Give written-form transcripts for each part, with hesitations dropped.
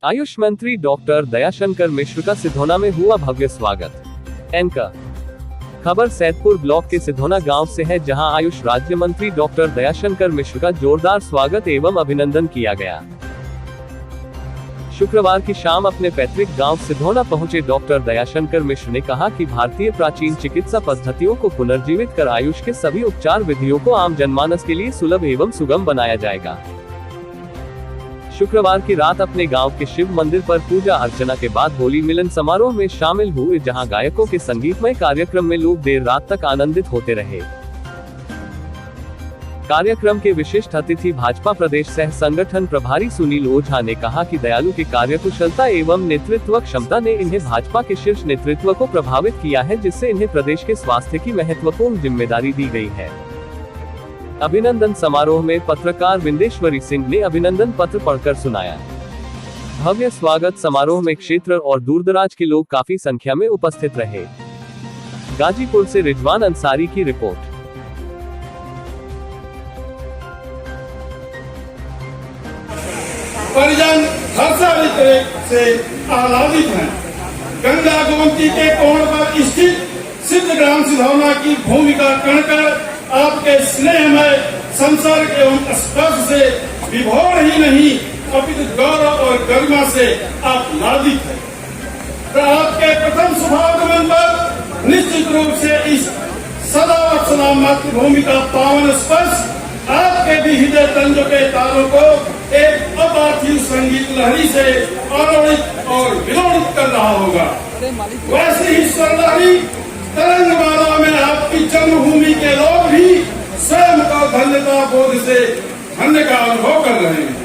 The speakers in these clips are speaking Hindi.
आयुष मंत्री डॉक्टर दयाशंकर मिश्र का सिधोना में हुआ भव्य स्वागत। एंकर खबर सैदपुर ब्लॉक के सिधोना गांव से है, जहां आयुष राज्य मंत्री डॉक्टर दयाशंकर मिश्र का जोरदार स्वागत एवं अभिनंदन किया गया। शुक्रवार की शाम अपने पैतृक गांव सिधोना पहुंचे डॉक्टर दयाशंकर मिश्र ने कहा कि भारतीय प्राचीन चिकित्सा पद्धतियों को पुनर्जीवित कर आयुष के सभी उपचार विधियों को आम जनमानस के लिए सुलभ एवं सुगम बनाया जाएगा। शुक्रवार की रात अपने गांव के शिव मंदिर पर पूजा अर्चना के बाद होली मिलन समारोह में शामिल हुए, जहां गायकों के संगीतमय कार्यक्रम में लोग देर रात तक आनंदित होते रहे। कार्यक्रम के विशिष्ट अतिथि भाजपा प्रदेश सह संगठन प्रभारी सुनील ओझा ने कहा कि दयालु की कार्यकुशलता एवं नेतृत्व क्षमता ने इन्हें भाजपा के शीर्ष नेतृत्व को प्रभावित किया है, जिससे इन्हें प्रदेश के स्वास्थ्य की महत्वपूर्ण जिम्मेदारी दी गई है। अभिनंदन समारोह में पत्रकार विंदेश्वरी सिंह ने अभिनंदन पत्र पढ़कर सुनाया। भव्य स्वागत समारोह में क्षेत्र और दूरदराज के लोग काफी संख्या में उपस्थित रहे। गाजीपुर से रिजवान अंसारी की रिपोर्ट। परिजन हर्षान्वित से आह्लादित हैं। गंगा गोमती के कोण पर स्थित सिद्ध ग्राम सिधौना की भूमिका कणकर आपके स्नेह में संसर्ग एवं स्पर्श से विभोर ही नहीं अपितु गौरव और गरिमा से आप लादित हैं। तो आपके प्रथम शुभागमन पर निश्चित रूप से इस सदा वत्सला मातृभूमि का पावन स्पर्श आपके भी हृदय तंजों के तारों को एक अपार्थिव संगीत लहरी से आलोड़ित और विलोड़ित कर रहा होगा। वैसे ही स्वर्णलहरी तरंगमाला में आपकी जन्मभूमि के लोग भी स्वयं को धन्यता बोध से धन्य का अनुभव कर रहे हैं।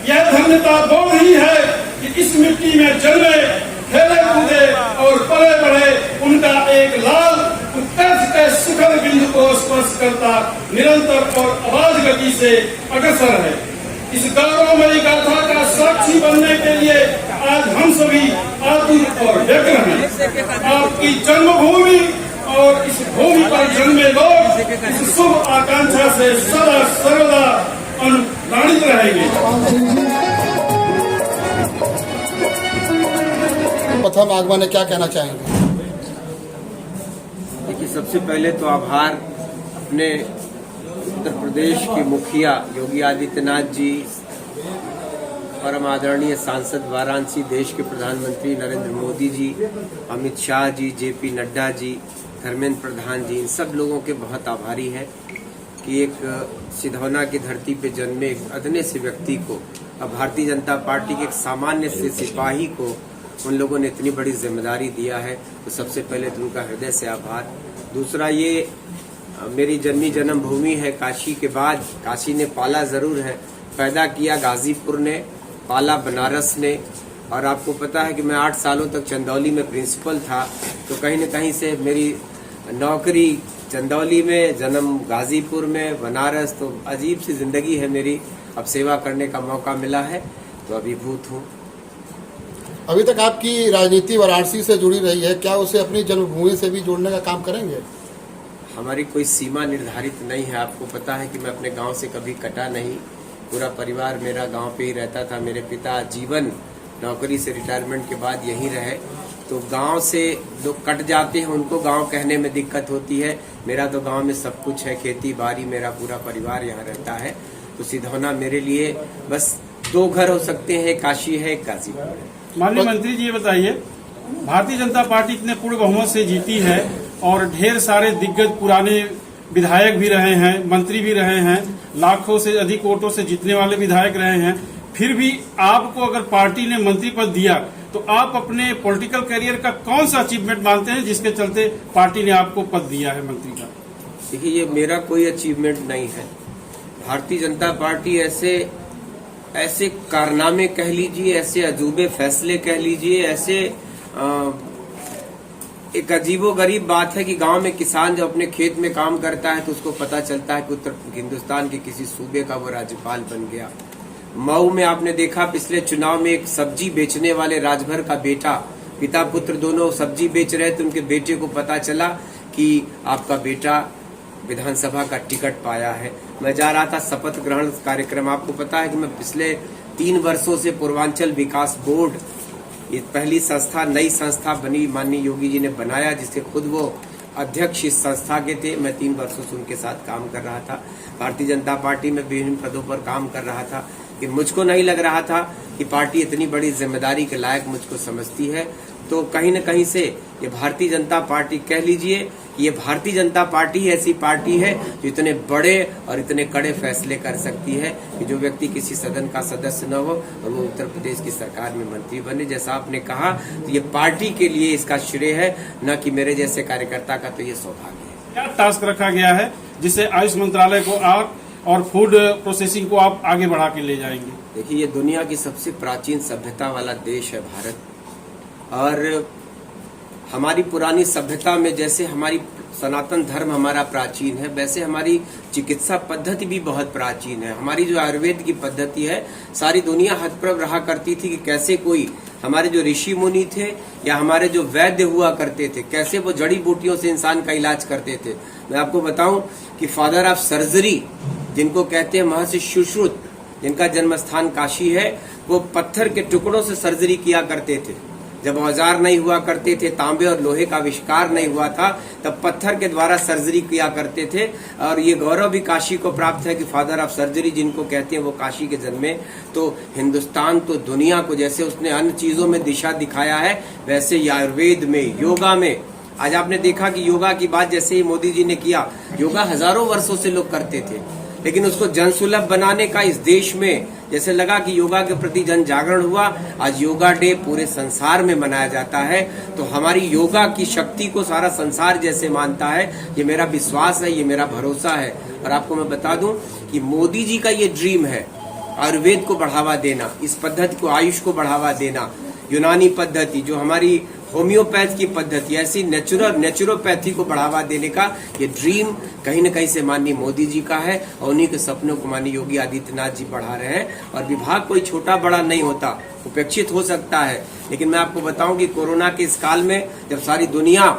यह धन्यता बोध ही है कि इस मिट्टी में जन्मे, खेले कूदे और पले बढ़े उनका एक लाल उत्कर्ष के शिखर बिंदु को स्पर्श करता निरंतर और आवाज गति से अग्रसर है। इस गौरवमयी गाथा का साक्षी बनने के लिए आज हम सभी आतुर और व्यग्र हैं। आपकी जन्मभूमि और इस भूमि पर जन्मे लोग इस शुभ आकांक्षा से सदा सर्वदा अनुप्राणित रहेंगे। प्रथम आगमन में क्या कहना चाहेंगे? देखिए, सबसे पहले तो आभार अपने उत्तर प्रदेश के मुखिया योगी आदित्यनाथ जी, परम आदरणीय सांसद वाराणसी, देश के प्रधानमंत्री नरेंद्र मोदी जी, अमित शाह जी, जेपी नड्डा जी, धर्मेंद्र प्रधान जी, इन सब लोगों के बहुत आभारी है कि एक सिधौना की धरती पे जन्मे एक अदने से व्यक्ति को, अब भारतीय जनता पार्टी के एक सामान्य से सिपाही को उन लोगों ने इतनी बड़ी जिम्मेदारी दिया है। तो सबसे पहले तो उनका हृदय से आभार। दूसरा, ये मेरी जन्मी जन्मभूमि है। काशी के बाद काशी ने पाला जरूर है, पैदा किया गाजीपुर ने, पाला बनारस ने। और आपको पता है कि मैं 8 सालों तक चंदौली में प्रिंसिपल था, तो कहीं न कहीं से मेरी नौकरी चंदौली में, जन्म गाजीपुर में, बनारस, तो अजीब सी जिंदगी है मेरी। अब सेवा करने का मौका मिला है तो अभिभूत हूँ। अभी तक आपकी राजनीति वाराणसी से जुड़ी रही है, क्या उसे अपनी जन्मभूमि से भी जोड़ने का काम करेंगे? हमारी कोई सीमा निर्धारित नहीं है। आपको पता है कि मैं अपने गांव से कभी कटा नहीं। पूरा परिवार मेरा गांव पे ही रहता था। मेरे पिता जीवन नौकरी से रिटायरमेंट के बाद यहीं रहे। तो गांव से लोग कट जाते हैं, उनको गांव कहने में दिक्कत होती है। मेरा तो गांव में सब कुछ है, खेती बाड़ी, मेरा पूरा परिवार यहाँ रहता है। तो सिधौना मेरे लिए बस 2 घर हो सकते हैं, काशी है, गाजीपुर है। माननीय मंत्री जी, ये बताइए, भारतीय जनता पार्टी इतने पूर्ण बहुमत से जीती है और ढेर सारे दिग्गज पुराने विधायक भी रहे हैं, मंत्री भी रहे हैं, लाखों से अधिक वोटों से जीतने वाले विधायक रहे हैं, फिर भी आपको अगर पार्टी ने मंत्री पद दिया तो आप अपने पॉलिटिकल करियर का कौन सा अचीवमेंट मानते हैं जिसके चलते पार्टी ने आपको पद दिया है मंत्री का? देखिए, ये मेरा कोई अचीवमेंट नहीं है। भारतीय जनता पार्टी ऐसे कारनामे कह लीजिए, ऐसे अजूबे फैसले कह लीजिए, ऐसे एक अजीबोगरीब बात है कि गांव में किसान जब अपने खेत में काम करता है तो उसको पता चलता है कि उत्तर हिंदुस्तान के किसी सूबे का वो राज्यपाल बन गया। मऊ में आपने देखा पिछले चुनाव में एक सब्जी बेचने वाले राजभर का बेटा, पिता पुत्र दोनों सब्जी बेच रहे थे, उनके बेटे को पता चला कि आपका बेटा विधानसभा का टिकट पाया है। मैं जा रहा था शपथ ग्रहण कार्यक्रम, आपको पता है कि मैं पिछले 3 वर्षों से पूर्वांचल विकास बोर्ड, ये पहली संस्था, नई संस्था बनी, माननीय योगी जी ने बनाया, जिसके खुद वो अध्यक्ष इस संस्था के थे। मैं 3 वर्षों से उनके साथ काम कर रहा था। भारतीय जनता पार्टी में विभिन्न पदों पर काम कर रहा था, कि मुझको नहीं लग रहा था कि पार्टी इतनी बड़ी जिम्मेदारी के लायक मुझको समझती है। तो कहीं न कहीं से ये भारतीय जनता पार्टी, कह लीजिए कि ये भारतीय जनता पार्टी ऐसी पार्टी है जो इतने बड़े और इतने कड़े फैसले कर सकती है कि जो व्यक्ति किसी सदन का सदस्य न हो और वो उत्तर प्रदेश की सरकार में मंत्री बने। जैसा आपने कहा, तो ये पार्टी के लिए इसका श्रेय है, न कि मेरे जैसे कार्यकर्ता का। तो ये सौभाग्य है। क्या टास्क रखा गया है जिससे आयुष मंत्रालय को आप और फूड प्रोसेसिंग को आप आगे बढ़ा के ले जाएंगे? देखिए, ये दुनिया की सबसे प्राचीन सभ्यता वाला देश है भारत, और हमारी पुरानी सभ्यता में जैसे हमारी सनातन धर्म हमारा प्राचीन है, वैसे हमारी चिकित्सा पद्धति भी बहुत प्राचीन है। हमारी जो आयुर्वेद की पद्धति है, सारी दुनिया हतप्रभ रहा करती थी कि कैसे कोई, हमारे जो ऋषि मुनि थे या हमारे जो वैद्य हुआ करते थे, कैसे वो जड़ी बूटियों से इंसान का इलाज करते थे। मैं आपको बताऊं कि फादर ऑफ सर्जरी, जिनको कहते हैं महर्षि सुश्रुत, जिनका जन्म स्थान काशी है, वो पत्थर के टुकड़ों से सर्जरी किया करते थे। जब औजार नहीं हुआ करते थे, तांबे और लोहे का आविष्कार नहीं हुआ था, तब पत्थर के द्वारा सर्जरी किया करते थे। और ये गौरव भी काशी को प्राप्त है कि फादर ऑफ सर्जरी जिनको कहते हैं वो काशी के जन्मे। तो हिंदुस्तान तो दुनिया को, जैसे उसने अन्य चीजों में दिशा दिखाया है, वैसे ही आयुर्वेद में, योगा में। आज आपने देखा कि योगा की बात जैसे ही मोदी जी ने किया, योगा हजारों वर्षों से लोग करते थे, लेकिन उसको जनसुलभ बनाने का इस देश में जैसे लगा कि योगा के प्रति जन जागरण हुआ। आज योगा डे पूरे संसार में मनाया जाता है। तो हमारी योगा की शक्ति को सारा संसार जैसे मानता है, ये मेरा विश्वास है, ये मेरा भरोसा है। और आपको मैं बता दूं कि मोदी जी का ये ड्रीम है, आयुर्वेद को बढ़ावा देना, इस पद्धति को, आयुष को बढ़ावा देना, यूनानी पद्धति जो हमारी होम्योपैथ की पद्धति, ऐसी नेचुरोपैथी को बढ़ावा देने का ये ड्रीम कहीं न कहीं से माननीय मोदी जी का है, और उन्हीं के सपनों को माननीय योगी आदित्यनाथ जी बढ़ा रहे हैं। और विभाग कोई छोटा बड़ा नहीं होता, उपेक्षित हो सकता है, लेकिन मैं आपको बताऊं कि कोरोना के इस काल में जब सारी दुनिया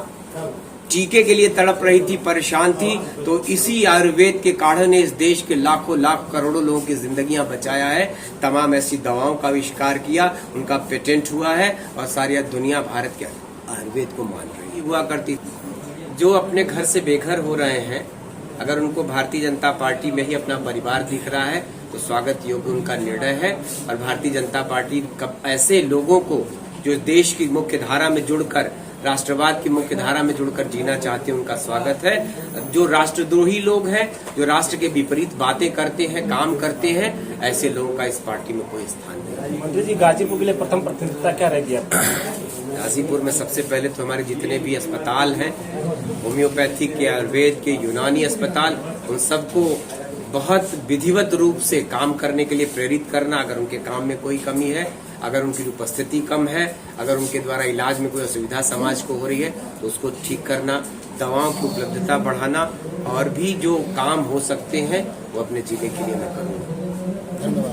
टीके के लिए तड़प रही थी, परेशान थी, तो इसी आयुर्वेद के काढ़े ने इस देश के लाखों लाख करोड़ों लोगों की जिंदगियां बचाया है। तमाम ऐसी दवाओं का आविष्कार किया, उनका पेटेंट हुआ है, और सारी दुनिया भारत के आयुर्वेद को मान रही हुआ करती थी। जो अपने घर से बेघर हो रहे हैं, अगर उनको भारतीय जनता पार्टी में ही अपना परिवार दिख रहा है, तो स्वागत योग्य उनका निर्णय है। और भारतीय जनता पार्टी ऐसे लोगों को जो देश की मुख्य धारा में जुड़कर, राष्ट्रवाद की मुख्य धारा में जुड़कर जीना चाहते हैं, उनका स्वागत है। जो राष्ट्रद्रोही लोग हैं, जो राष्ट्र के विपरीत बातें करते हैं, काम करते हैं, ऐसे लोगों का इस पार्टी में कोई स्थान नहीं। मंत्री जी, गाजीपुर के लिए प्रथम प्राथमिकता क्या रहेगी आप? गाजीपुर में सबसे पहले तो हमारे जितने भी अस्पताल हैं, होम्योपैथिक के, आयुर्वेद के, यूनानी अस्पताल, उन सबको बहुत विधिवत रूप से काम करने के लिए प्रेरित करना। अगर उनके काम में कोई कमी है, अगर उनकी उपस्थिति कम है, अगर उनके द्वारा इलाज में कोई असुविधा समाज को हो रही है, तो उसको ठीक करना, दवाओं की उपलब्धता बढ़ाना, और भी जो काम हो सकते हैं वो अपने जिले के लिए मैं करूँगा। धन्यवाद।